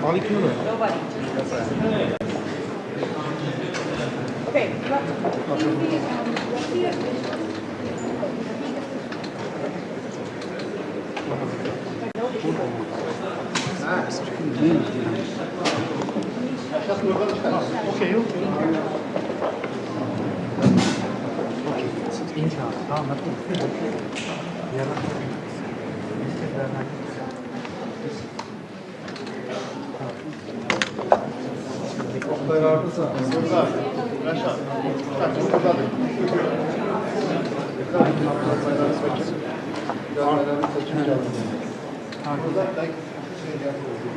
Molecular. Nobody. Okay. Okay.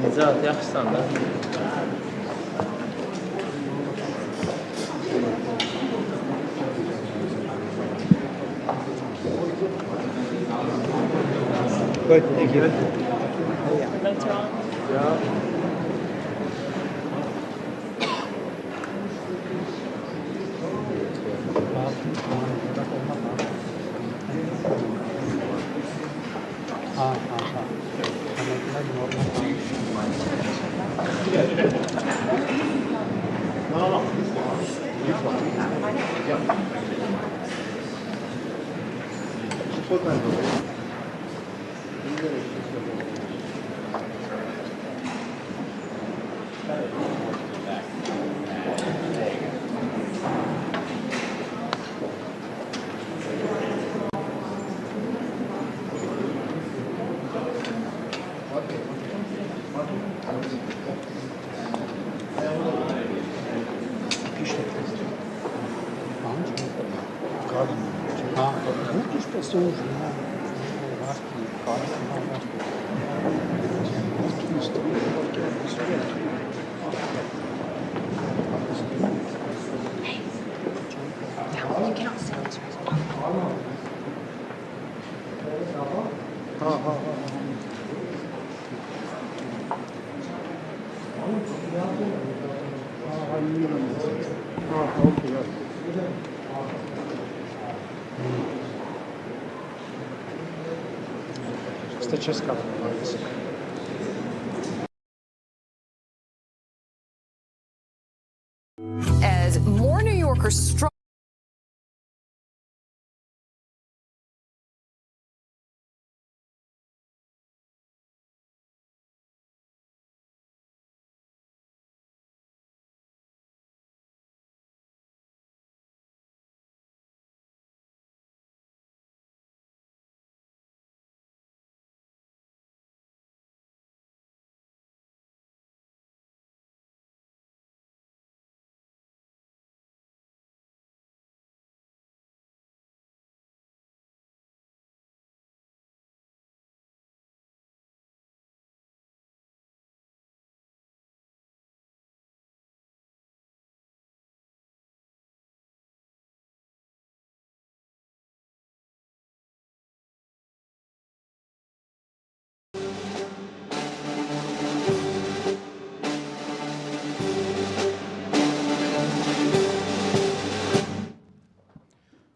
Нельзя, я сам, да? Good, thank you. Later on. Yeah. You cannot say this. Česká. As more New Yorkers struggle.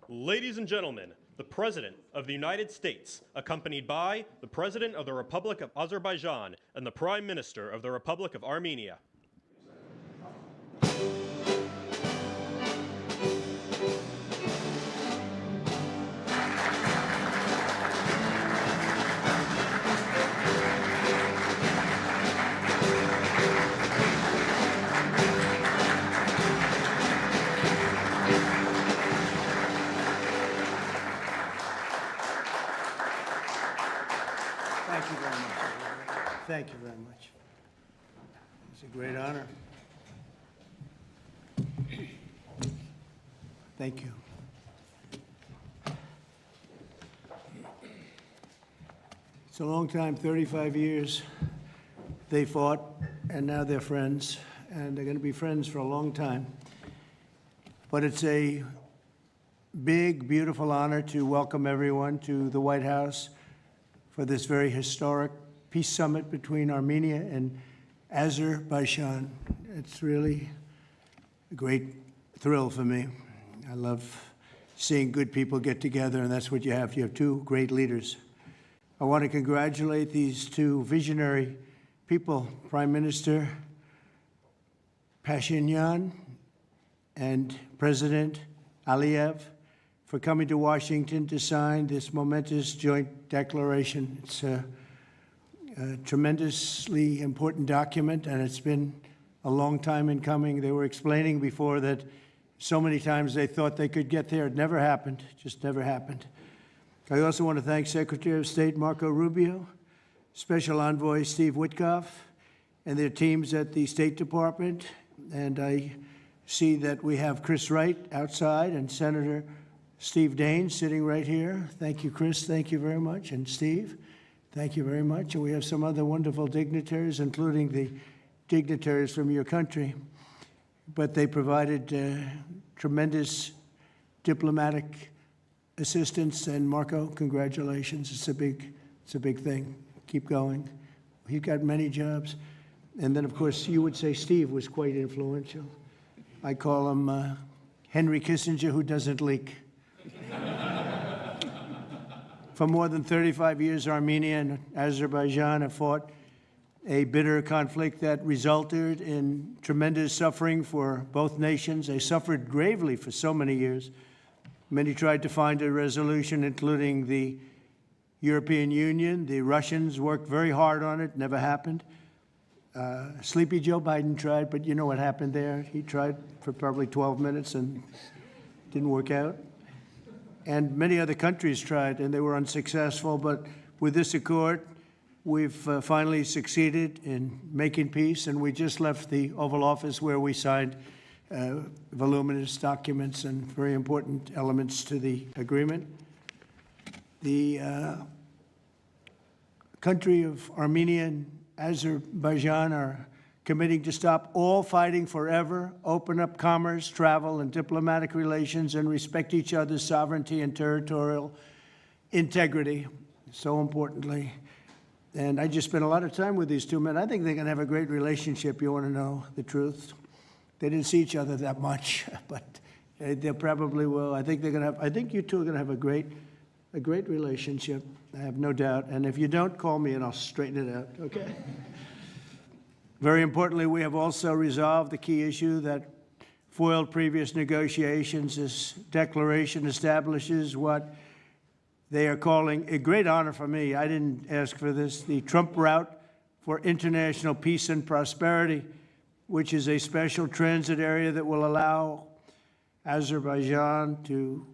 Ladies and gentlemen, the President of the United States, accompanied by the President of the Republic of Azerbaijan and the Prime Minister of the Republic of Armenia. Thank you very much. Thank you very much. It's a great honor. Thank you. It's a long time, 35 years. They fought, and now they're friends, and they're going to be friends for a long time. But it's a big, beautiful honor to welcome everyone to the White House for this very historic peace summit between Armenia and Azerbaijan. It's really a great thrill for me. I love seeing good people get together, and that's what you have. You have two great leaders. I want to congratulate these two visionary people, Prime Minister Pashinyan and President Aliyev, for coming to Washington to sign this momentous joint declaration. It's a tremendously important document, and it's been a long time in coming. They were explaining before that so many times they thought they could get there. It never happened, just never happened. I also want to thank Secretary of State Marco Rubio, Special Envoy Steve Witkoff, and their teams at the State Department. And I see that we have Chris Wright outside and Senator Steve Daines sitting right here. Thank you, Chris. Thank you very much. And Steve, thank you very much. And we have some other wonderful dignitaries, including the dignitaries from your country. But they provided tremendous diplomatic assistance. And Marco, congratulations. It's a big thing. Keep going. He got many jobs. And then, of course, you would say Steve was quite influential. I call him Henry Kissinger, who doesn't leak. For more than 35 years, Armenia and Azerbaijan have fought a bitter conflict that resulted in tremendous suffering for both nations. They suffered gravely for so many years. Many tried to find a resolution, including the European Union. The Russians worked very hard on it, never happened. Sleepy Joe Biden tried, but you know what happened there. He tried for probably 12 minutes and didn't work out. And many other countries tried, and they were unsuccessful. But with this accord, we've finally succeeded in making peace, and we just left the Oval Office where we signed voluminous documents and very important elements to the agreement. The country of Armenia and Azerbaijan are committing to stop all fighting forever, open up commerce, travel, and diplomatic relations, and respect each other's sovereignty and territorial integrity, so importantly. And I just spent a lot of time with these two men. I think they're going to have a great relationship. You want to know the truth? They didn't see each other that much, but they probably will. I think they're going to have. I think you two are going to have a great relationship. I have no doubt. And if you don't, call me and I'll straighten it out. Okay. Very importantly, we have also resolved the key issue that foiled previous negotiations. This declaration establishes what they are calling a great honor for me. I didn't ask for this. The Trump route for international peace and prosperity, which is a special transit area that will allow Azerbaijan to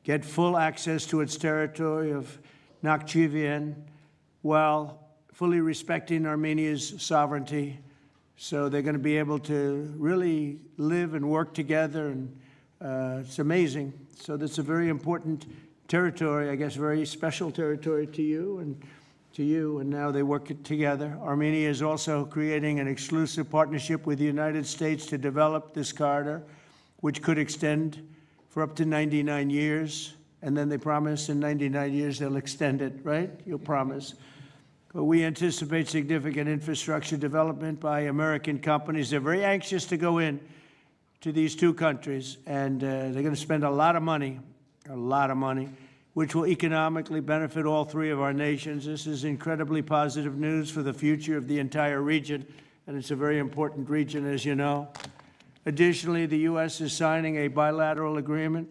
get full access to its territory of Nakhchivan while fully respecting Armenia's sovereignty. So they're going to be able to really live and work together, and it's amazing. So that's a very important territory, I guess, very special territory to you, and now they work together. Armenia is also creating an exclusive partnership with the United States to develop this corridor, which could extend for up to 99 years. And then they promise in 99 years they'll extend it, right? You'll promise. But we anticipate significant infrastructure development by American companies. They're very anxious to go in to these two countries, and they're going to spend a lot of money, which will economically benefit all three of our nations. This is incredibly positive news for the future of the entire region, and it's a very important region, as you know. Additionally, the U.S. is signing a bilateral agreement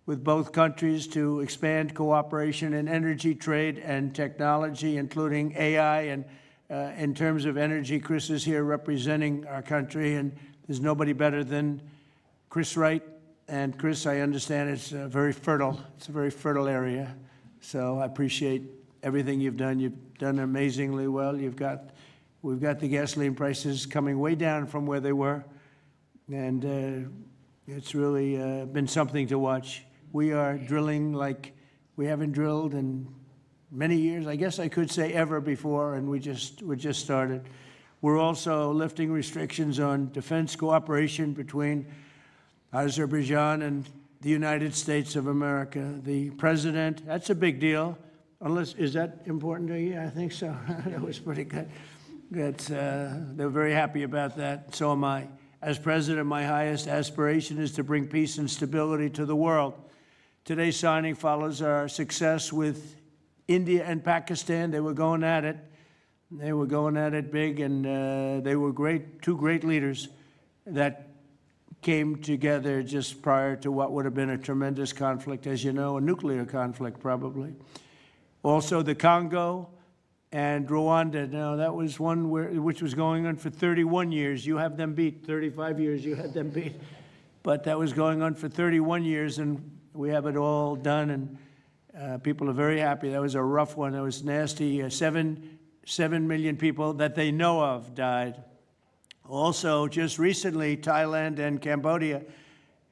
with both countries to expand cooperation in energy, trade, and technology, including AI. And in terms of energy, Chris is here representing our country, and there's nobody better than Chris Wright. And Chris, I understand it's very fertile. It's a very fertile area. So I appreciate everything you've done. You've done amazingly well. We've got the gasoline prices coming way down from where they were. And it's really been something to watch. We are drilling like we haven't drilled in many years. I guess I could say ever before, and we just started. We're also lifting restrictions on defense cooperation between Azerbaijan and the United States of America. The president, that's a big deal. Is that important to you? I think so. That was pretty good. They're very happy about that. So am I. As president, my highest aspiration is to bring peace and stability to the world. Today's signing follows our success with India and Pakistan, they were going at it. They were going at it big, and they were two great leaders that came together just prior to what would have been a tremendous conflict, as you know, a nuclear conflict probably. Also the Congo and Rwanda. Now, that was one which was going on for 31 years. You have them beat. 35 years, you had them beat. But that was going on for 31 years, and we have it all done, and people are very happy. That was a rough one. That was nasty. 7 million people that they know of died. Also, just recently, Thailand and Cambodia,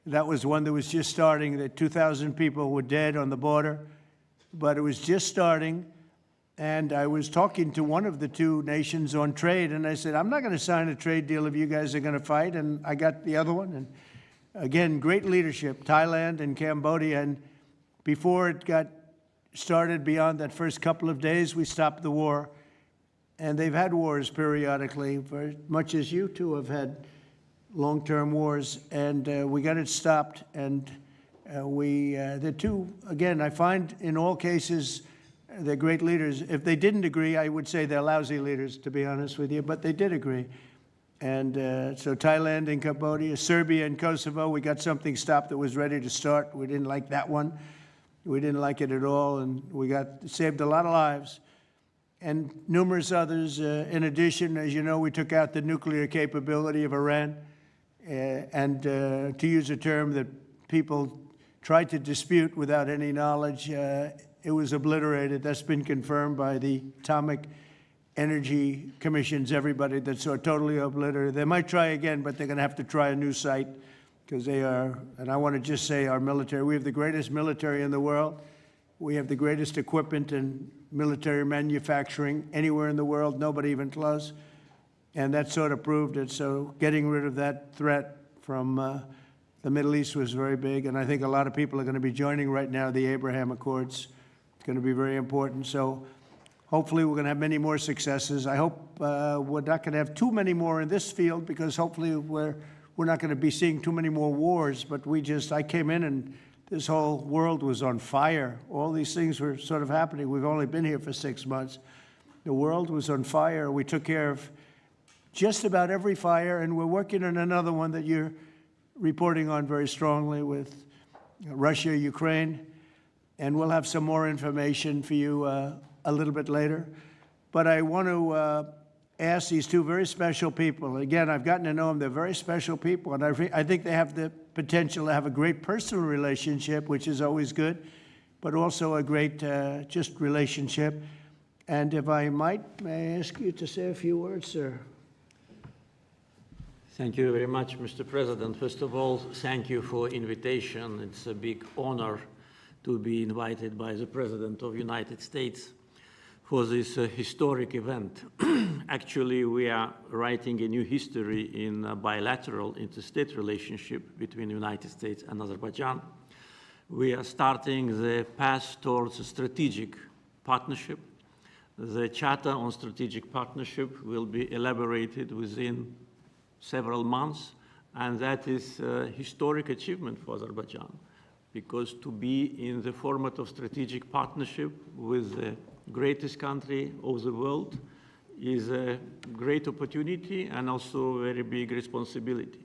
that was one that was just starting. That 2,000 people were dead on the border, but it was just starting. And I was talking to one of the two nations on trade, and I said, I'm not going to sign a trade deal if you guys are going to fight. And I got the other one. And again, great leadership, Thailand and Cambodia. And before it got started, beyond that first couple of days, we stopped the war. And they've had wars periodically, very much as you two have had long-term wars. And we got it stopped. And the two, again, I find in all cases, they're great leaders. If they didn't agree, I would say they're lousy leaders, to be honest with you, but they did agree. And so Thailand and Cambodia, Serbia and Kosovo, we got something stopped that was ready to start. We didn't like that one. We didn't like it at all, and we saved a lot of lives. And numerous others. In addition, as you know, we took out the nuclear capability of Iran. And to use a term that people tried to dispute without any knowledge, it was obliterated. That's been confirmed by the Atomic Energy Commissions, everybody, that's totally obliterated. They might try again, but they're going to have to try a new site because they are, and I want to just say our military, we have the greatest military in the world. We have the greatest equipment and military manufacturing anywhere in the world, nobody even close. And that sort of proved it. So getting rid of that threat from the Middle East was very big. And I think a lot of people are going to be joining right now the Abraham Accords. It's going to be very important. So hopefully we're going to have many more successes. I hope we're not going to have too many more in this field because hopefully we're not going to be seeing too many more wars. But I came in and this whole world was on fire. All these things were sort of happening. We've only been here for 6 months. The world was on fire. We took care of just about every fire, and we're working on another one that you're reporting on very strongly with Russia, Ukraine. And we'll have some more information for you a little bit later. But I want to ask these two very special people. Again, I've gotten to know them. They're very special people. And I think they have the potential to have a great personal relationship, which is always good, but also a great just relationship. And if I might, may I ask you to say a few words, sir? Thank you very much, Mr. President. First of all, thank you for invitation. It's a big honor to be invited by the President of the United States for this historic event. Actually, we are writing a new history in a bilateral interstate relationship between the United States and Azerbaijan. We are starting the path towards a strategic partnership. The Charter on Strategic Partnership will be elaborated within several months, and that is a historic achievement for Azerbaijan, because to be in the format of strategic partnership with the greatest country of the world is a great opportunity and also a very big responsibility.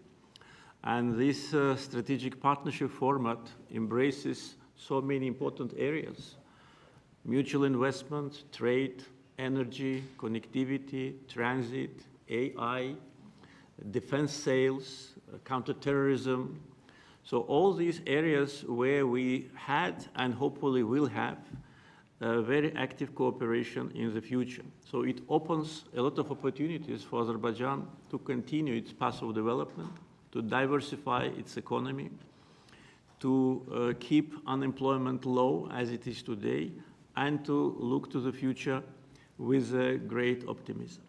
And this strategic partnership format embraces so many important areas: mutual investment, trade, energy, connectivity, transit, AI, defense sales, counterterrorism. So all these areas where we had and hopefully will have very active cooperation in the future. So it opens a lot of opportunities for Azerbaijan to continue its path of development, to diversify its economy, to keep unemployment low as it is today, and to look to the future with great optimism.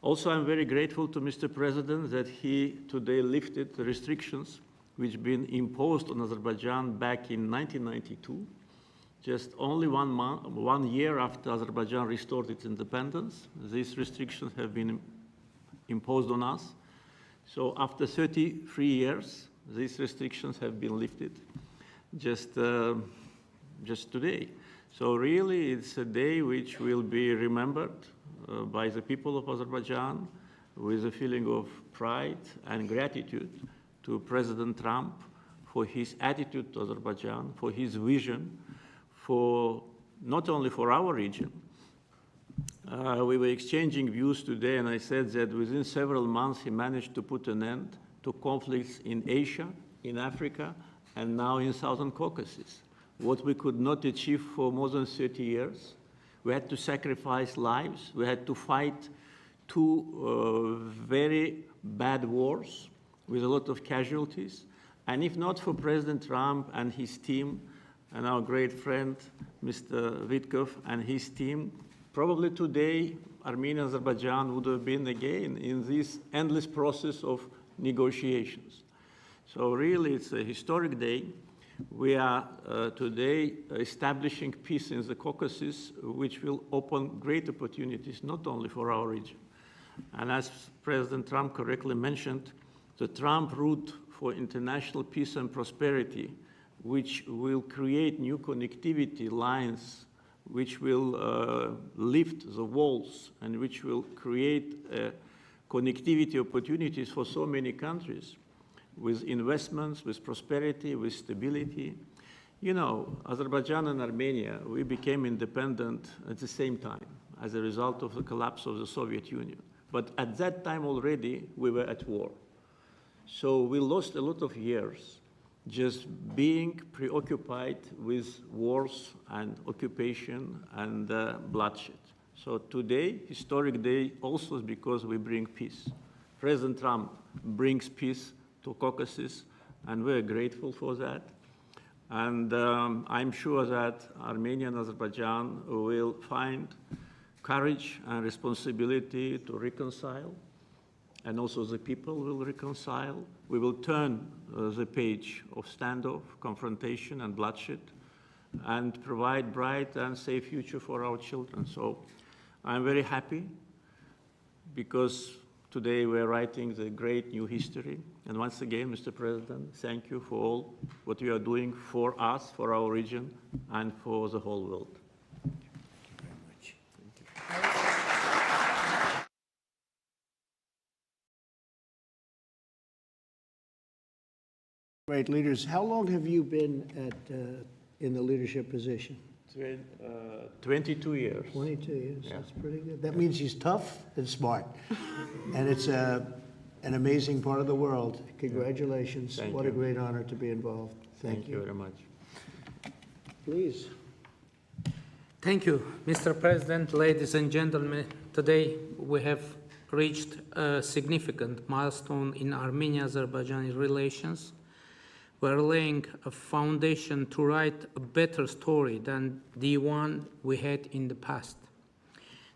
Also, I'm very grateful to Mr. President that he today lifted the restrictions which have been imposed on Azerbaijan back in 1992, just only 1 year after Azerbaijan restored its independence. These restrictions have been imposed on us. So after 33 years, these restrictions have been lifted just today. So really, it's a day which will be remembered by the people of Azerbaijan with a feeling of pride and gratitude to President Trump for his attitude to Azerbaijan, for his vision, for not only for our region. We were exchanging views today, and I said that within several months he managed to put an end to conflicts in Asia, in Africa, and now in Southern Caucasus. What we could not achieve for more than 30 years. We had to sacrifice lives. We had to fight two very bad wars with a lot of casualties. And if not for President Trump and his team, and our great friend, Mr. Vitkov and his team, probably today, Armenia and Azerbaijan would have been again in this endless process of negotiations. So really, it's a historic day. We are today establishing peace in the Caucasus, which will open great opportunities, not only for our region. And as President Trump correctly mentioned, the Trump route for international peace and prosperity, which will create new connectivity lines, which will lift the walls, and which will create connectivity opportunities for so many countries, with investments, with prosperity, with stability. You know, Azerbaijan and Armenia, we became independent at the same time as a result of the collapse of the Soviet Union. But at that time already, we were at war. So we lost a lot of years just being preoccupied with wars and occupation and bloodshed. So today, historic day, also because we bring peace. President Trump brings peace to Caucasus, and we're grateful for that. And I'm sure that Armenia and Azerbaijan will find courage and responsibility to reconcile, and also the people will reconcile. We will turn the page of standoff, confrontation, and bloodshed, and provide bright and safe future for our children. So I'm very happy because today we're writing the great new history. And once again, Mr. President, thank you for all what you are doing for us, for our region, and for the whole world. Great leaders. How long have you been in the leadership position? 22 years. 22 years. Yeah. That's pretty good. That means he's tough and smart. And it's an amazing part of the world. Congratulations. Thank What you. a great honor to be involved. Thank you very much. Please. Thank you, Mr. President, ladies and gentlemen. Today we have reached a significant milestone in Armenia-Azerbaijani relations. We're laying a foundation to write a better story than the one we had in the past.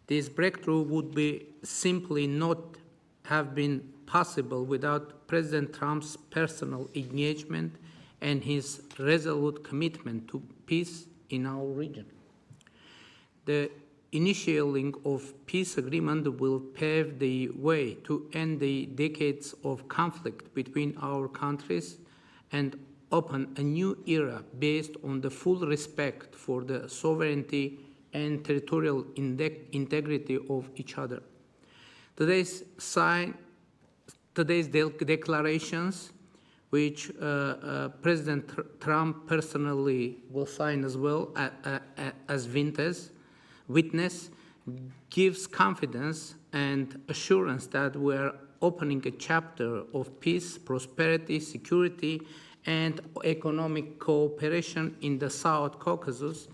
This breakthrough would be simply not have been possible without President Trump's personal engagement and his resolute commitment to peace in our region. The initiating of peace agreement will pave the way to end the decades of conflict between our countries and open a new era based on the full respect for the sovereignty and territorial integrity of each other. Today's declarations, which President Trump personally will sign as well as witness, gives confidence and assurance that we are opening a chapter of peace, prosperity, security, and economic cooperation in the South Caucasus.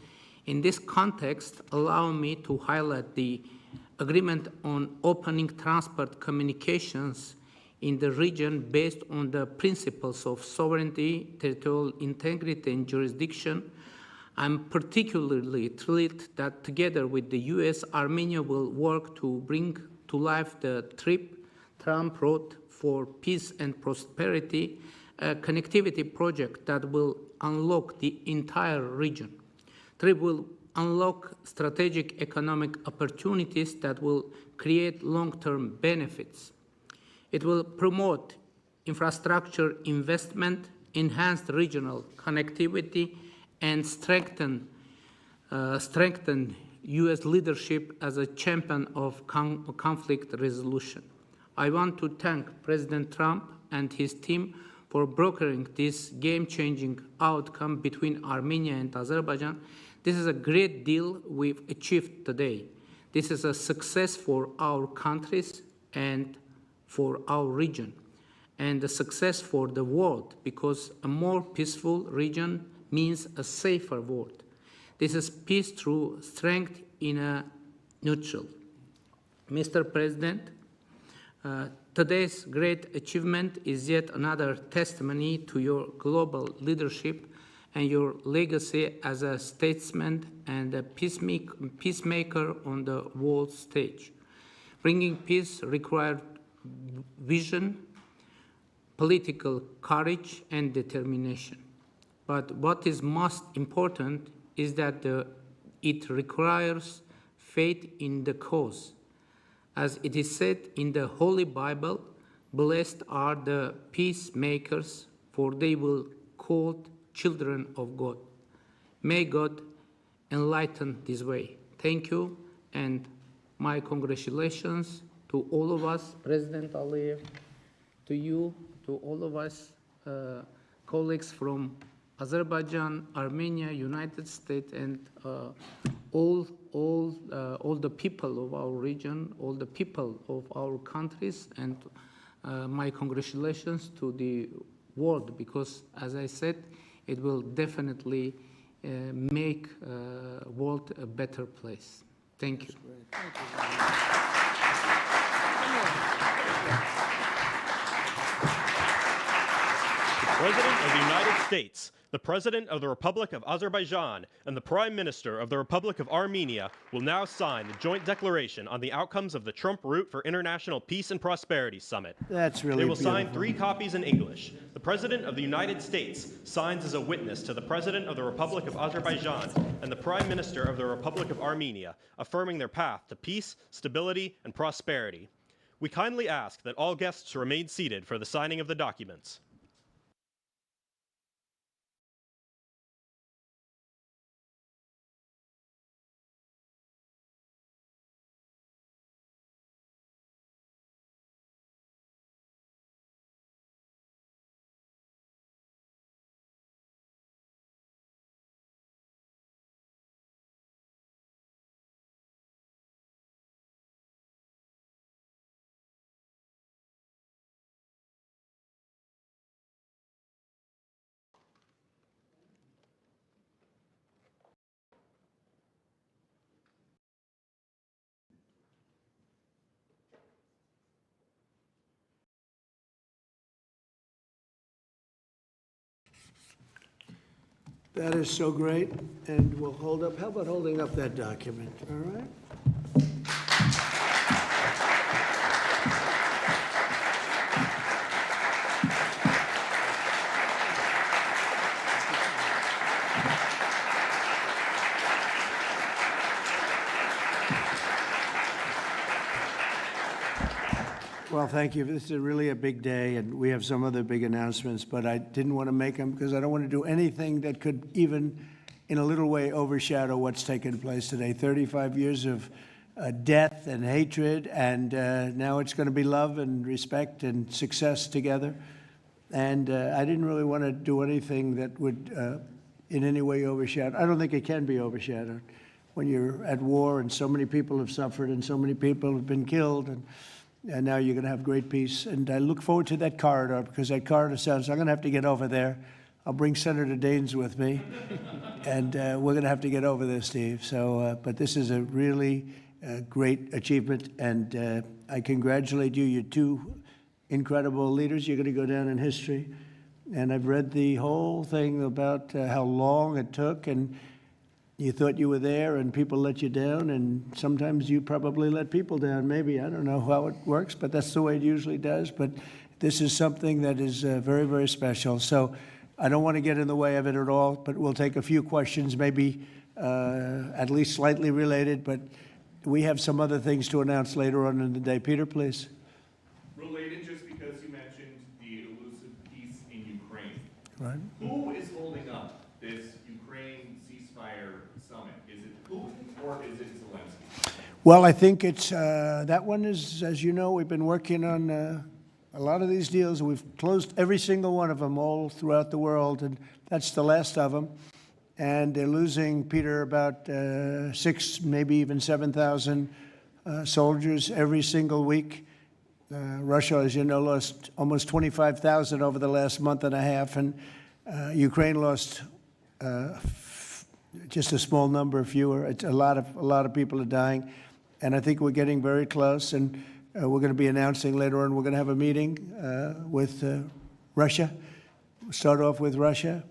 In this context, allow me to highlight the agreement on opening transport communications in the region based on the principles of sovereignty, territorial integrity, and jurisdiction. I'm particularly thrilled that together with the US, Armenia will work to bring to life the Trump Road for Peace and Prosperity, a connectivity project that will unlock the entire region. TRIP will unlock strategic economic opportunities that will create long-term benefits. It will promote infrastructure investment, enhance regional connectivity, and strengthen strengthen U.S. leadership as a champion of conflict resolution. I want to thank President Trump and his team for brokering this game-changing outcome between Armenia and Azerbaijan. This is a great deal we've achieved today. This is a success for our countries and for our region, and a success for the world, because a more peaceful region means a safer world. This is peace through strength in a neutral. Mr. President, today's great achievement is yet another testimony to your global leadership and your legacy as a statesman and a peacemaker on the world stage. Bringing peace required vision, political courage, and determination. But what is most important is that it requires faith in the cause. As it is said in the Holy Bible, blessed are the peacemakers, for they will be called children of God. May God enlighten this way. Thank you, and my congratulations to all of us, President Aliyev, to you, to all of us, colleagues from Azerbaijan, Armenia, United States, and all the people of our region, all the people of our countries, and my congratulations to the world, because, as I said, it will definitely make world a better place. Thank you. President of the United States, the President of the Republic of Azerbaijan, and the Prime Minister of the Republic of Armenia will now sign the joint declaration on the outcomes of the Trump Route for International Peace and Prosperity Summit. That's really They will beautiful. sign 3 copies in English. The President of the United States signs as a witness to the President of the Republic of Azerbaijan and the Prime Minister of the Republic of Armenia, affirming their path to peace, stability, and prosperity. We kindly ask that all guests remain seated for the signing of the documents. That is so great, and we'll hold up, how about holding up that document, all right? Well, thank you. This is really a big day, and we have some other big announcements, but I didn't want to make them because I don't want to do anything that could even, in a little way, overshadow what's taken place today. 35 years of death and hatred, and now it's going to be love and respect and success together. And I didn't really want to do anything that would in any way overshadow. I don't think it can be overshadowed when you're at war and so many people have suffered and so many people have been killed, and now you're going to have great peace. And I look forward to that corridor, because that corridor sounds, I'm going to have to get over there. I'll bring Senator Daines with me, and we're going to have to get over there, Steve. So, but this is a really great achievement, and I congratulate you. You're 2 incredible leaders. You're going to go down in history. And I've read the whole thing about how long it took, and you thought you were there and people let you down, and sometimes you probably let people down, maybe. I don't know how it works, but that's the way it usually does. But this is something that is very, very special. So I don't want to get in the way of it at all, but we'll take a few questions, maybe at least slightly related, but we have some other things to announce later on in the day. Peter, please. Related, just because you mentioned the elusive peace in Ukraine. Right. Who is holding up this Ukraine ceasefire summit? Is or is it Zelensky? Well, I think it's, that one is, as you know, we've been working on a lot of these deals. We've closed every single one of them all throughout the world, and that's the last of them. And they're losing, Peter, about 6, maybe even 7,000 soldiers every single week. Russia, as you know, lost almost 25,000 over the last month and a half, and Ukraine lost just a small number, fewer. It's a lot of people are dying, and I think we're getting very close. And we're going to be announcing later on. We're going to have a meeting with Russia. We'll start off with Russia,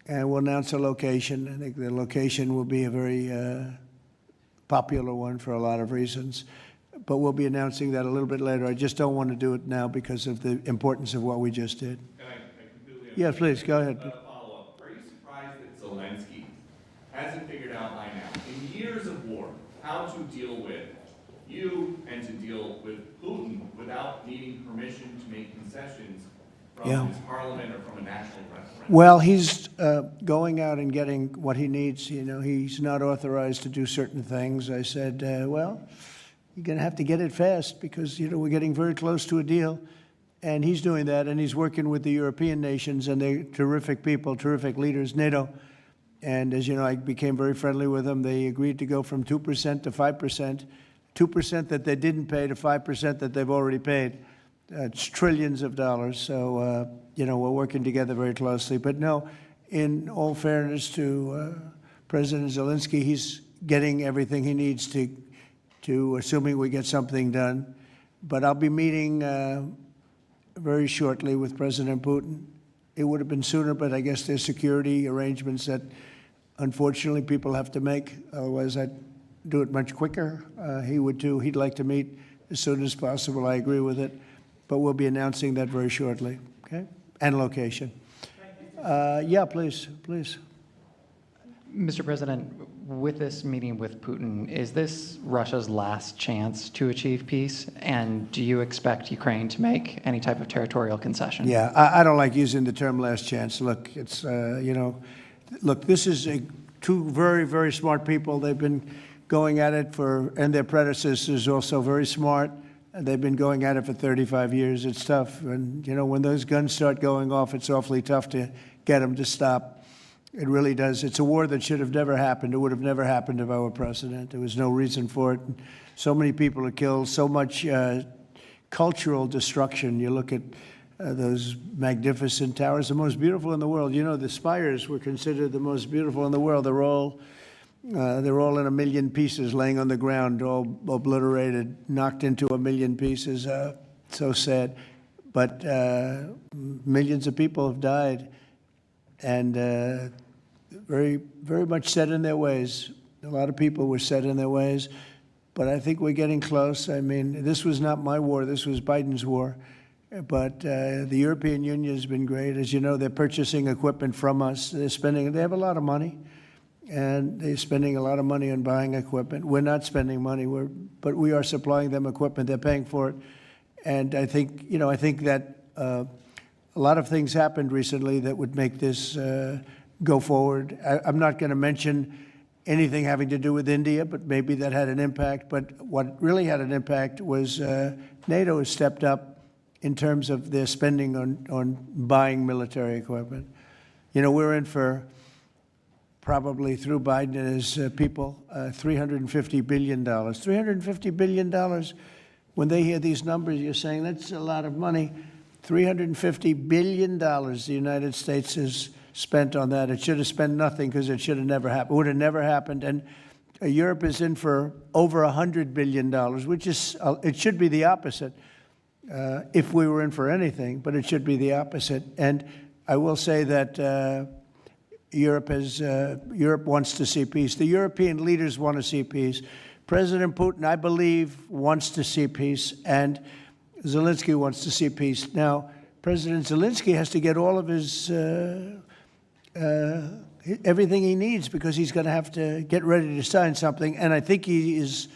and we'll announce a location. I think the location will be a very popular one for a lot of reasons. But we'll be announcing that a little bit later. I just don't want to do it now because of the importance of what we just did. And I completely understand. Yeah, please, go ahead. Follow-up. Are you surprised that Zelensky hasn't figured out by now, in years of war, how to deal with you and to deal with Putin without needing permission to make concessions from his parliament or from a national referendum? Well, he's going out and getting what he needs. You know, he's not authorized to do certain things. I said, well, you're going to have to get it fast because, you know, we're getting very close to a deal. And he's doing that, and he's working with the European nations, and they're terrific people, terrific leaders, NATO. And as you know, I became very friendly with them. They agreed to go from 2% to 5%, 2% that they didn't pay to 5% that they've already paid. It's trillions of dollars. So, you know, we're working together very closely. But no, in all fairness to President Zelensky, he's getting everything he needs to assuming we get something done. But I'll be meeting very shortly with President Putin. It would have been sooner, but I guess there's security arrangements that unfortunately people have to make. Otherwise, I'd do it much quicker. He would too. He'd like to meet as soon as possible. I agree with it. But we'll be announcing that very shortly, okay? And location. Yeah, please. Mr. President, with this meeting with Putin, is this Russia's last chance to achieve peace? And do you expect Ukraine to make any type of territorial concession? Yeah, I don't like using the term last chance. Look, it's, you know, look, this is two very, very smart people. They've been going at it and their predecessors also very smart. They've been going at it for 35 years. It's tough. And, you know, when those guns start going off, it's awfully tough to get them to stop. It really does. It's a war that should have never happened. It would have never happened if I were president. There was no reason for it. So many people are killed, so much cultural destruction. You look at those magnificent towers, the most beautiful in the world. You know, the spires were considered the most beautiful in the world. They're all in a million pieces, laying on the ground, all obliterated, knocked into a million pieces. So sad. But millions of people have died. And very, very much set in their ways. A lot of people were set in their ways, but I think we're getting close. I mean, this was not my war. This was Biden's war. But the European Union has been great. As you know, they're purchasing equipment from us. They have a lot of money, and they're spending a lot of money on buying equipment. We're not spending money, but we are supplying them equipment. They're paying for it. And I think, you know, I think that a lot of things happened recently that would make this go forward. I'm not going to mention anything having to do with India, but maybe that had an impact. But what really had an impact was NATO has stepped up in terms of their spending on buying military equipment. You know, we're in for probably through Biden and his people, $350 billion. $350 billion. When they hear these numbers, you're saying that's a lot of money. $350 billion the United States has spent on that. It should have spent nothing because it should have never happened. It would have never happened. And Europe is in for over $100 billion, which is, it should be the opposite if we were in for anything, but it should be the opposite. And I will say that Europe wants to see peace. The European leaders want to see peace. President Putin, I believe, wants to see peace, and Zelensky wants to see peace. Now, President Zelensky has to get all of his everything he needs because he's going to have to get ready to sign something, and I think he is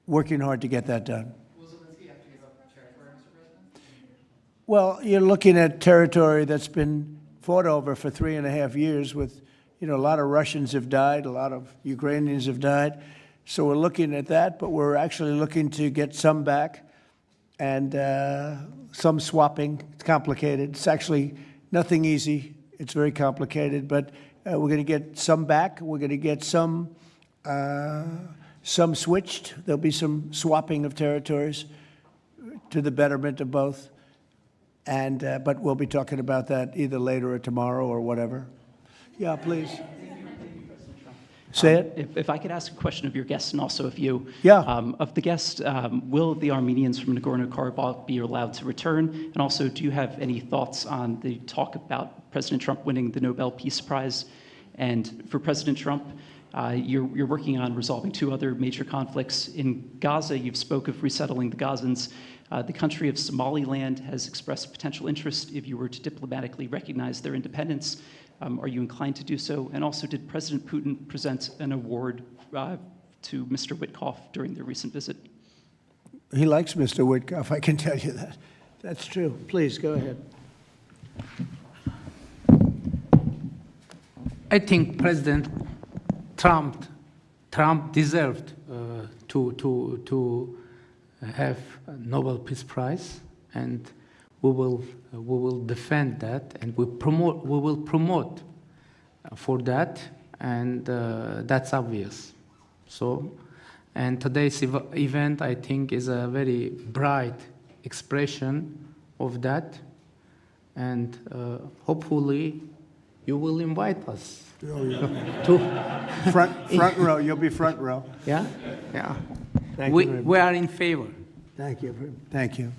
working hard to get that done. Will Zelensky have to give up territory, Mr. President? Well, you're looking at territory that's been fought over for 3.5 years with a lot of Russians have died, a lot of Ukrainians have died. So we're looking at that, but we're actually looking to get some back and some swapping. It's complicated. It's actually nothing easy. It's very complicated, but we're going to get some back. We're going to get some switched. There'll be some swapping of territories to the betterment of both. And but we'll be talking about that either later or tomorrow or whatever. Yeah, please. Say it. If I could ask a question of your guests and also of you. Yeah. Of the guests, will the Armenians from Nagorno-Karabakh be allowed to return? And also, do you have any thoughts on the talk about President Trump winning the Nobel Peace Prize? And for President Trump, you're working on resolving 2 other major conflicts. In Gaza, you've spoke of resettling the Gazans. The country of Somaliland has expressed potential interest if you were to diplomatically recognize their independence. Are you inclined to do so? And also, did President Putin present an award to Mr. Witkoff during their recent visit? He likes Mr. Witkoff, I can tell you that. That's true. Please, go ahead. I think President Trump deserved to have a Nobel Peace Prize, and we will defend that, and we will promote for that, and that's obvious. So, and today's event, I think, is a very bright expression of that, and hopefully you will invite us to front row. You'll be front row. yeah. Thank you very much. We are in favor. Thank you. Thank you.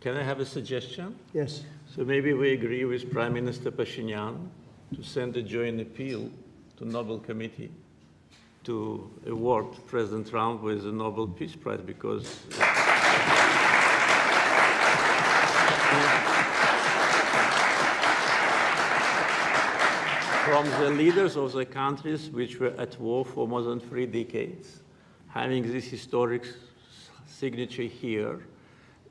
Can I have a suggestion? Yes. So maybe we agree with Prime Minister Pashinyan to send a joint appeal to Nobel Committee to award President Trump with the Nobel Peace Prize, because from the leaders of the countries which were at war for more than 3 decades, having this historic signature here,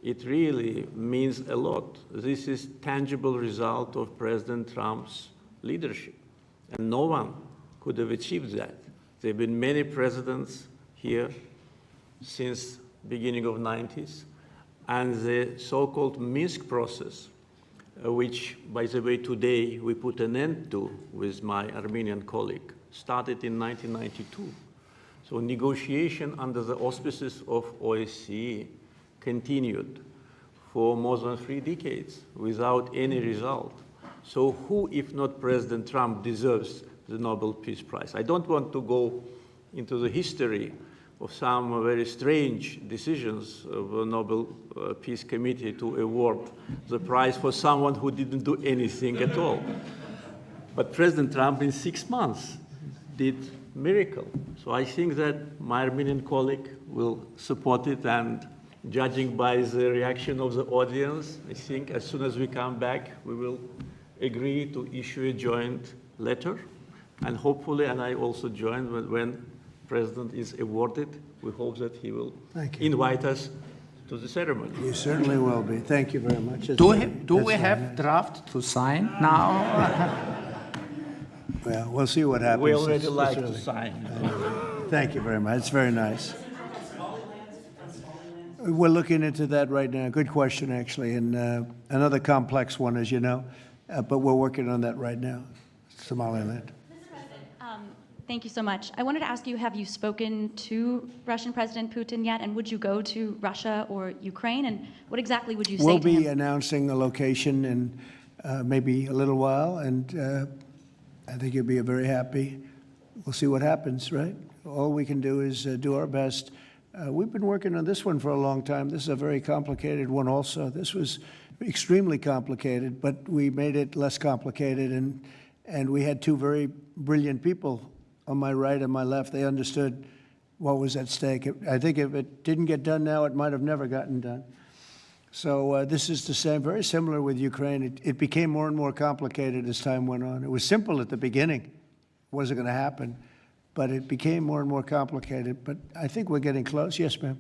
it really means a lot. This is tangible result of President Trump's leadership, and no one could have achieved that. There have been many presidents here since beginning of 90s, and the so-called Minsk process, which, by the way, today we put an end to with my Armenian colleague, started in 1992. So negotiation under the auspices of OSCE continued for more than 3 decades without any result. So who, if not President Trump, deserves the Nobel Peace Prize? I don't want to go into the history of some very strange decisions of the Nobel Peace Committee to award the prize for someone who didn't do anything at all. But President Trump, in 6 months, did miracle. So I think that my Armenian colleague will support it, and judging by the reaction of the audience, I think as soon as we come back, we will agree to issue a joint letter. And hopefully, and I also join when President is awarded, we hope that he will invite us to the ceremony. You certainly will be. Thank you very much. Do we have draft to sign now? Well, we'll see what happens. We already It's like early. to sign. Thank you very much. It's very nice. We're looking into that right now. Good question, actually, and another complex one, as you know, but we're working on that right now. Somaliland. Thank you so much. I wanted to ask you, have you spoken to Russian President Putin yet? And would you go to Russia or Ukraine? And what exactly would you say We'll to him? be announcing a location in maybe a little while, and I think you'll be very happy. We'll see what happens, right? All we can do is do our best. We've been working on this one for a long time. This is a very complicated one also. This was extremely complicated, but we made it less complicated, and we had 2 very brilliant people on my right and my left. They understood what was at stake. I think if it didn't get done now, it might have never gotten done. So this is the same, very similar with Ukraine. It became more and more complicated as time went on. It was simple at the beginning. It wasn't going to happen. But it became more and more complicated. But I think we're getting close. Yes, ma'am.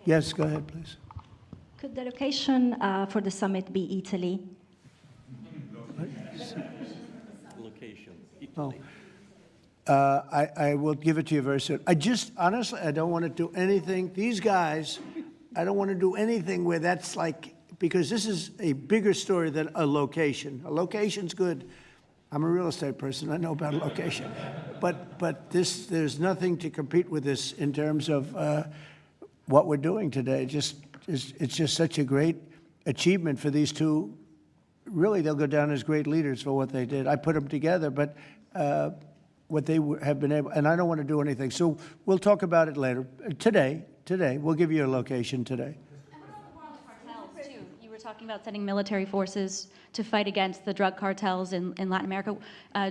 Yes, go ahead, please. Could the location for the summit be Italy? Location, Oh. Italy. I will give it to you very soon. Honestly, I don't want to do anything. These guys, I don't want to do anything where that's like, because this is a bigger story than a location. A location's good. I'm a real estate person. I know about a location. But there's nothing to compete with this in terms of what we're doing today. It's just such a great achievement for these two. Really, they'll go down as great leaders for what they did. I put them together, but what they have been able, and I don't want to do anything. So we'll talk about it later. Today, we'll give you a location today. Cartels, too. You were talking about sending military forces to fight against the drug cartels in Latin America.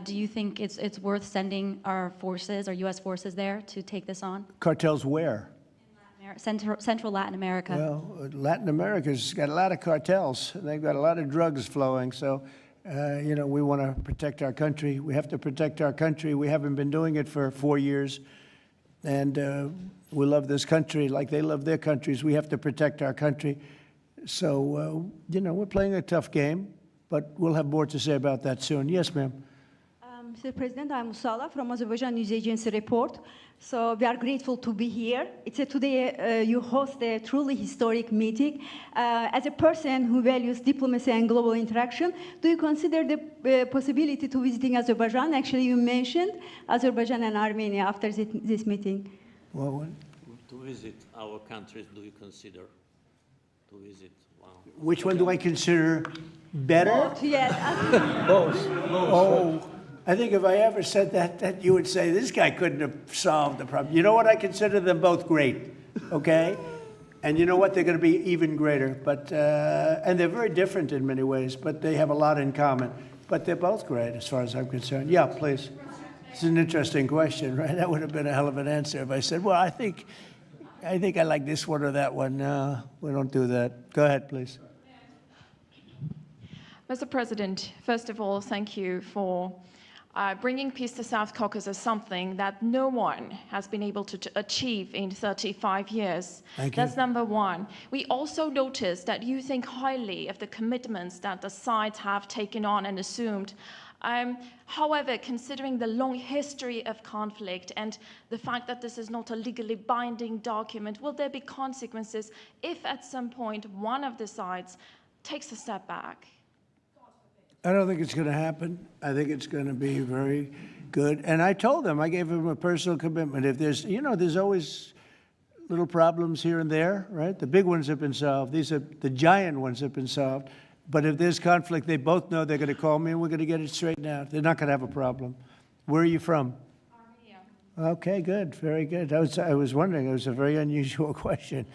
Do you think it's worth sending our forces, our U.S. forces there to take this on? Cartels where? Central Latin America. Well, Latin America's got a lot of cartels. They've got a lot of drugs flowing. So, we want to protect our country. We have to protect our country. We haven't been doing it for 4 years. And we love this country like they love their countries. We have to protect our country. So, we're playing a tough game, but we'll have more to say about that soon. Yes, ma'am. Mr. President, I'm Musala from Azerbaijan News Agency Report. So we are grateful to be here. Today you host a truly historic meeting. As a person who values diplomacy and global interaction, do you consider the possibility to visiting Azerbaijan? Actually, you mentioned Azerbaijan and Armenia after this meeting. Well, To visit our countries, do you consider to visit? Wow. which one do I consider better? Both, yes. Both. Oh, I think if I ever said that you would say, this guy couldn't have solved the problem. You know what? I consider them both great, okay? And you know what? They're going to be even greater. But and they're very different in many ways, but they have a lot in common. But they're both great as far as I'm concerned. Yeah, please. It's an interesting question, right? That would have been a hell of an answer if I said, well, I think I like this one or that one. No, we don't do that. Go ahead, please. Mr. President, first of all, thank you for bringing peace to South Caucasus, something that no one has been able to achieve in 35 years. Thank you. That's number one. We also noticed that you think highly of the commitments that the sides have taken on and assumed. However, considering the long history of conflict and the fact that this is not a legally binding document, will there be consequences if at some point one of the sides takes a step back? I don't think it's going to happen. I think it's going to be very good. And I told them, I gave them a personal commitment. If there's, there's always little problems here and there, right? The big ones have been solved. These are the giant ones have been solved. But if there's conflict, they both know they're going to call me and we're going to get it straightened out. They're not going to have a problem. Where are you from? Armenia. Okay, good. Very good. I was wondering. It was a very unusual question.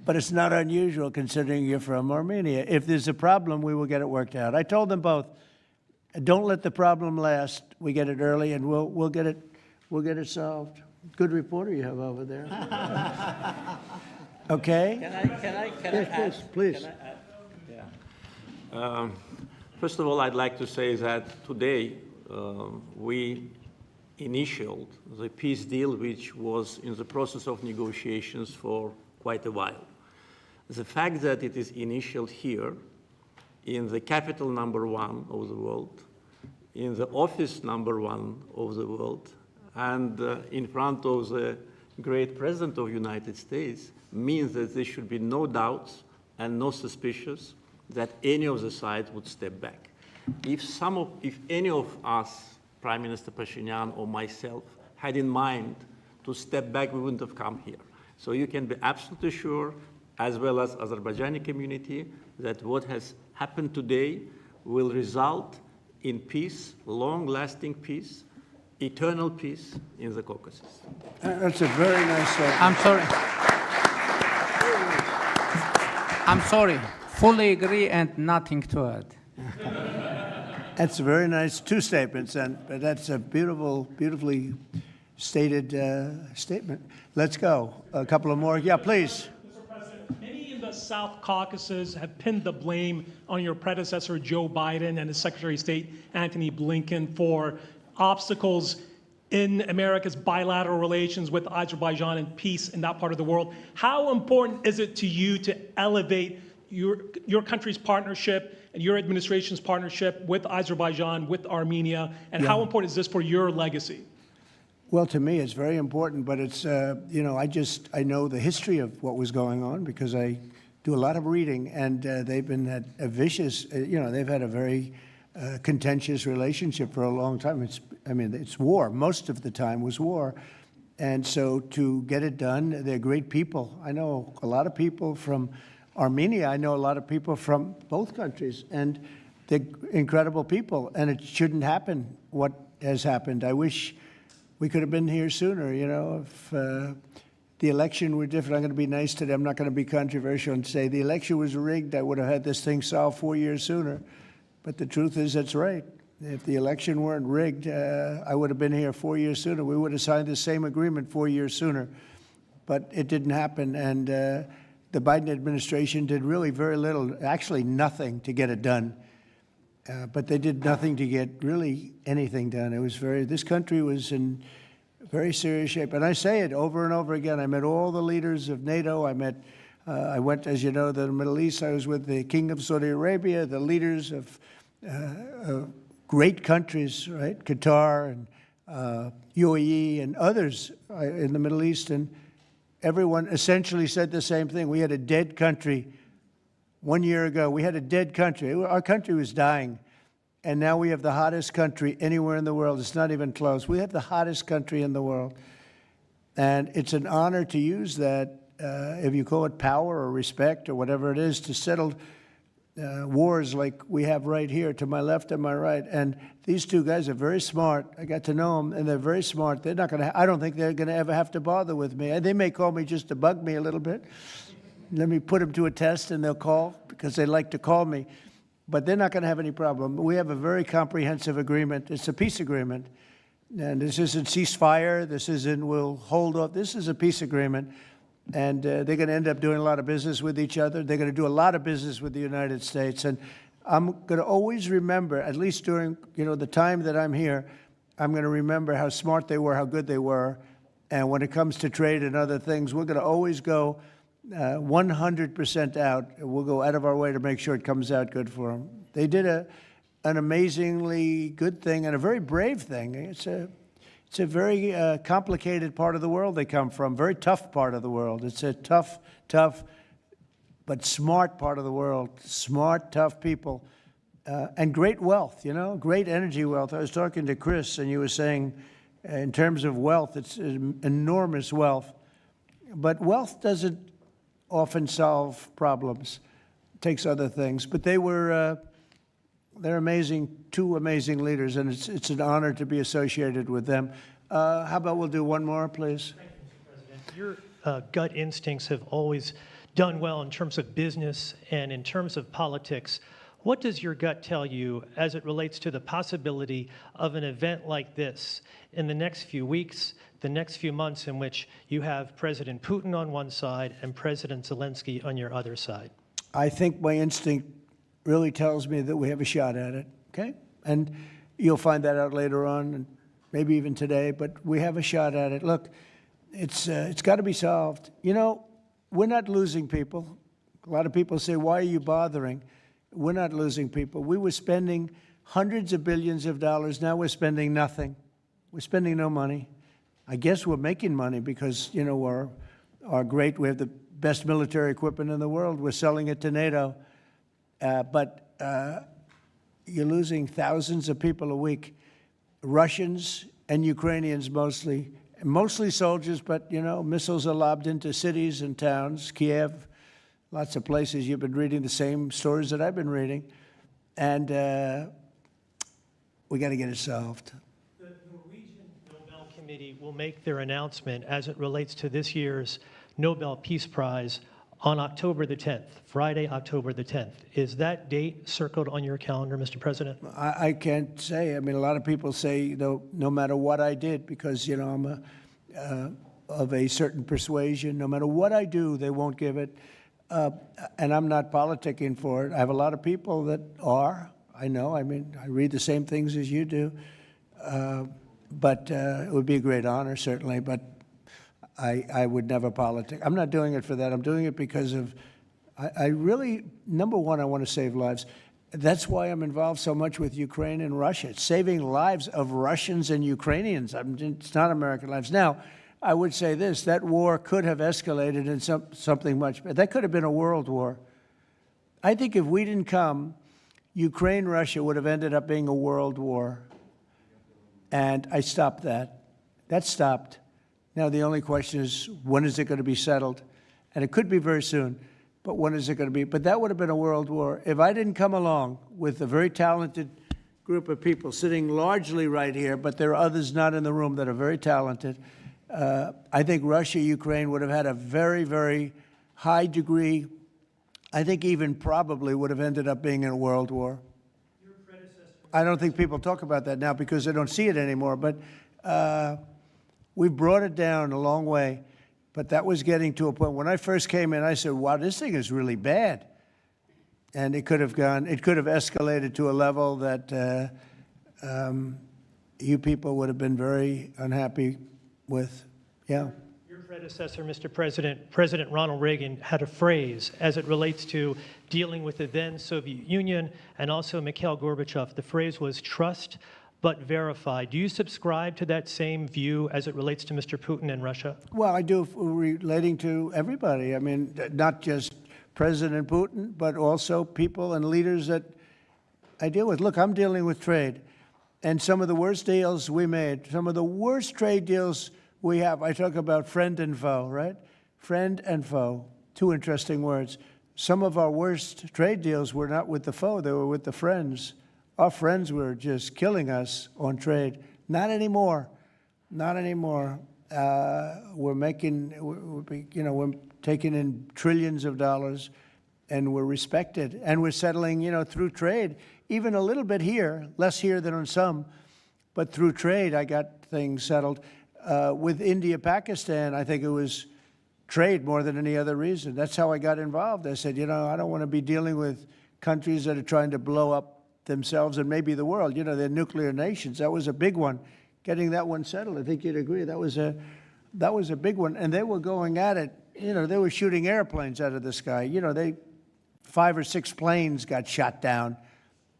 But it's not unusual considering you're from Armenia. If there's a problem, we will get it worked out. I told them both, don't let the problem last. We get it early and we'll get it solved. Good reporter you have over there. Okay? Can I Yes, add? please. Can I add? Yeah. First of all, I'd like to say that today we initialed the peace deal, which was in the process of negotiations for quite a while. The fact that it is initialed here, in the capital #1 of the world, in the office #1 of the world, and in front of the great President of the United States, means that there should be no doubts and no suspicions that any of the sides would step back. If any of us, Prime Minister Pashinyan or myself, had in mind to step back, we wouldn't have come here. So you can be absolutely sure, as well as Azerbaijani community, that what has happened today will result in peace, long-lasting peace, eternal peace in the Caucasus. That's a very nice statement. I'm sorry. Fully agree and nothing to add. That's a very nice two statements, but that's a beautifully stated statement. Let's go. A couple of more. Yeah, please. Mr. President, many in the South Caucasus have pinned the blame on your predecessor, Joe Biden, and his Secretary of State, Antony Blinken, for obstacles in America's bilateral relations with Azerbaijan and peace in that part of the world. How important is it to you to elevate your country's partnership and your administration's partnership with Azerbaijan, with Armenia, and how important is this for your legacy? Well, to me, it's very important, but it's, you know, I know the history of what was going on because I do a lot of reading, and they've been at a vicious, you know, they've had a very contentious relationship for a long time. It's war. Most of the time was war. And so to get it done, they're great people. I know a lot of people from Armenia. I know a lot of people from both countries, and they're incredible people, and it shouldn't happen what has happened. I wish we could have been here sooner, you know, if the election were different. I'm going to be nice today. I'm not going to be controversial and say the election was rigged. I would have had this thing solved 4 years sooner. But the truth is that's right. If the election weren't rigged, I would have been here 4 years sooner. We would have signed the same agreement 4 years sooner. But it didn't happen, and the Biden administration did really very little, actually nothing, to get it done. But they did nothing to get really anything done. It was this country was in very serious shape. And I say it over and over again. I met all the leaders of NATO. I went, as you know, to the Middle East. I was with the King of Saudi Arabia, the leaders of great countries, right? Qatar and UAE and others in the Middle East. And everyone essentially said the same thing. We had a dead country 1 year ago. We had a dead country. Our country was dying. And now we have the hottest country anywhere in the world. It's not even close. We have the hottest country in the world. And it's an honor to use that, if you call it power or respect or whatever it is, to settle wars like we have right here to my left and my right. And these two guys are very smart. I got to know them, and they're very smart. They're not going to, I don't think they're going to ever have to bother with me. They may call me just to bug me a little bit. Let me put them to a test, and they'll call because they like to call me. But they're not going to have any problem. We have a very comprehensive agreement. It's a peace agreement. And this isn't ceasefire. This isn't we'll hold off. This is a peace agreement. And they're going to end up doing a lot of business with each other. They're going to do a lot of business with the United States. And I'm going to always remember, at least during the time that I'm here, I'm going to remember how smart they were, how good they were. And when it comes to trade and other things, we're going to always go 100% out. We'll go out of our way to make sure it comes out good for them. They did an amazingly good thing and a very brave thing. It's a very complicated part of the world they come from, very tough part of the world. It's a tough, but smart part of the world, smart, tough people, and great wealth, great energy wealth. I was talking to Chris, and you were saying in terms of wealth, it's enormous wealth. But wealth doesn't often solve problems. It takes other things. But they're amazing, two amazing leaders, and it's an honor to be associated with them. How about we'll do one more, please? Thank you, Mr. President. Your gut instincts have always done well in terms of business and in terms of politics. What does your gut tell you as it relates to the possibility of an event like this in the next few weeks, the next few months, in which you have President Putin on one side and President Zelensky on your other side? I think my instinct really tells me that we have a shot at it, okay? And you'll find that out later on, and maybe even today, but we have a shot at it. Look, it's got to be solved. We're not losing people. A lot of people say, why are you bothering? We're not losing people. We were spending hundreds of billions of dollars. Now we're spending nothing. We're spending no money. I guess we're making money because, we're great. We have the best military equipment in the world. We're selling it to NATO. But you're losing thousands of people a week, Russians and Ukrainians mostly soldiers, but, missiles are lobbed into cities and towns, Kiev, lots of places. You've been reading the same stories that I've been reading. And we got to get it solved. The Norwegian Nobel Committee will make their announcement as it relates to this year's Nobel Peace Prize on October the 10th, Friday, October the 10th. Is that date circled on your calendar, Mr. President? I can't say. I mean, a lot of people say, no matter what I did, because, I'm of a certain persuasion, no matter what I do, they won't give it. And I'm not politicking for it. I have a lot of people that are. I know. I mean, I read the same things as you do. But it would be a great honor, certainly. But I would never politic. I'm not doing it for that. I'm doing it because of, I really, number one, I want to save lives. That's why I'm involved so much with Ukraine and Russia. It's saving lives of Russians and Ukrainians. It's not American lives. Now, I would say this, that war could have escalated in something much better. That could have been a world war. I think if we didn't come, Ukraine-Russia would have ended up being a world war. And I stopped that. That stopped. Now the only question is, when is it going to be settled? And it could be very soon. But when is it going to be? But that would have been a world war. If I didn't come along with a very talented group of people sitting largely right here, but there are others not in the room that are very talented, I think Russia, Ukraine would have had a very, very high degree, I think even probably would have ended up being in a world war. I don't think people talk about that now because they don't see it anymore, but we've brought it down a long way. But that was getting to a point. When I first came in, I said, wow, this thing is really bad. And it could have escalated to a level that you people would have been very unhappy with. Yeah. Your predecessor, Mr. President, President Ronald Reagan, had a phrase as it relates to dealing with the then Soviet Union and also Mikhail Gorbachev. The phrase was trust but verify. Do you subscribe to that same view as it relates to Mr. Putin and Russia? Well, I do, relating to everybody. I mean, not just President Putin, but also people and leaders that I deal with. Look, I'm dealing with trade. And some of the worst deals we made, some of the worst trade deals we have, I talk about friend and foe, right? Friend and foe, two interesting words. Some of our worst trade deals were not with the foe, they were with the friends. Our friends were just killing us on trade. Not anymore. Not anymore. We're taking in trillions of dollars, and we're respected. And we're settling, through trade, even a little bit here, less here than on some, but through trade, I got things settled. With India, Pakistan, I think it was trade more than any other reason. That's how I got involved. I said, I don't want to be dealing with countries that are trying to blow up themselves and maybe the world. They're nuclear nations. That was a big one. Getting that one settled, I think you'd agree. That was a big one. And they were going at it. They were shooting airplanes out of the sky. 5 or 6 planes got shot down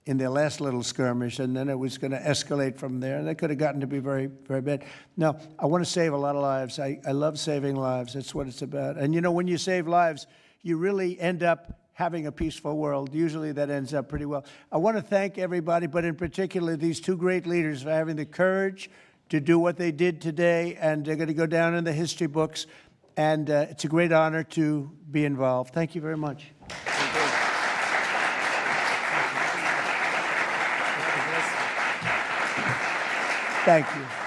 in their last little skirmish, and then it was going to escalate from there. And that could have gotten to be very, very bad. Now, I want to save a lot of lives. I love saving lives. That's what it's about. And when you save lives, you really end up having a peaceful world. Usually that ends up pretty well. I want to thank everybody, but in particular these two great leaders for having the courage to do what they did today, and they're going to go down in the history books, and it's a great honor to be involved. Thank you very much. Thank you.